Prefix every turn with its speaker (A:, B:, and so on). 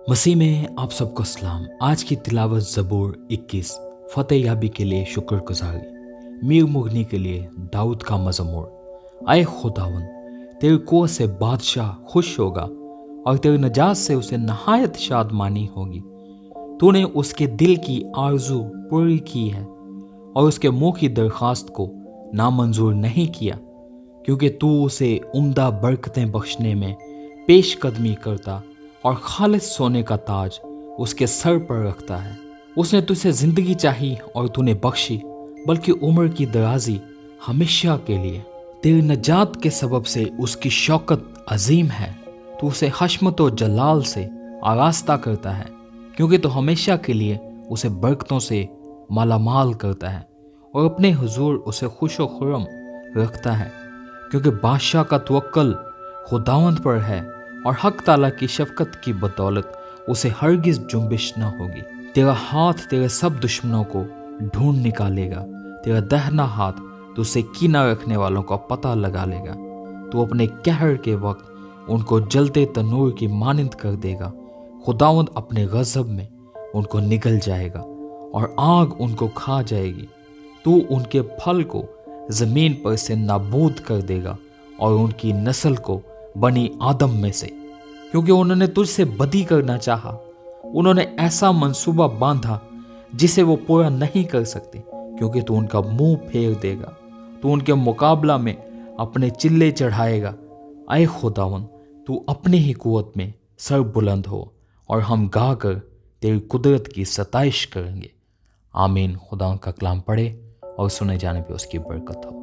A: मसीह में आप सबको सलाम। आज की तिलावत ज़बूर 21 फतेह याबी के लिए शुक्रगुजारी, मीर मुगनी के लिए दाऊद का मज़मूर। आए खुदावन, तेरी कुव्वत से बादशाह खुश होगा और तेरी नजात से उसे नहायत शादमानी होगी। तूने उसके दिल की आरजू पूरी की है और उसके मुंह की दरख्वास्त को नामंजूर नहीं किया, क्योंकि तू उसे उम्दा बरकतें बख्शने में पेश कदमी करता और खालिस सोने का ताज उसके सर पर रखता है। उसने तुझसे जिंदगी चाही और तूने बख्शी, बल्कि उम्र की दराजी हमेशा के लिए। तेरी नजात के सबब से उसकी शौकत अजीम है। तू उसे हशमत और जलाल से आरास्ता करता है, क्योंकि तू हमेशा के लिए उसे बरकतों से मालामाल करता है और अपने हुजूर उसे खुश व खुर्रम रखता है, क्योंकि बादशाह का तवक्कल खुदावंद पर है और हक ताला की शफकत की बदौलत उसे हरगिज जुम्बिश न होगी। तेरा हाथ तेरे सब दुश्मनों को ढूंढ निकालेगा, तेरा दाहिना हाथ तुझसे कीना रखने वालों का पता लगा लेगा। तू अपने कहर के वक्त उनको जलते तनूर की मानिंद कर देगा। खुदावंद अपने गज़ब में उनको निगल जाएगा और आग उनको खा जाएगी। तू उनके फल को ज़मीन पर से नाबूद कर देगा और उनकी नस्ल को बनी आदम में से, क्योंकि उन्होंने तुझसे बदी करना चाहा। उन्होंने ऐसा मंसूबा बांधा जिसे वो पूरा नहीं कर सकते, क्योंकि तू उनका मुंह फेर देगा। तू उनके मुकाबला में अपने चिल्ले चढ़ाएगा। आए खुदावन, तू अपनी ही कुव्वत में सर बुलंद हो और हम गा कर तेरी कुदरत की सताइश करेंगे। आमीन। खुदा का कलाम पढ़े और सुने जाने पे उसकी बरकत हो।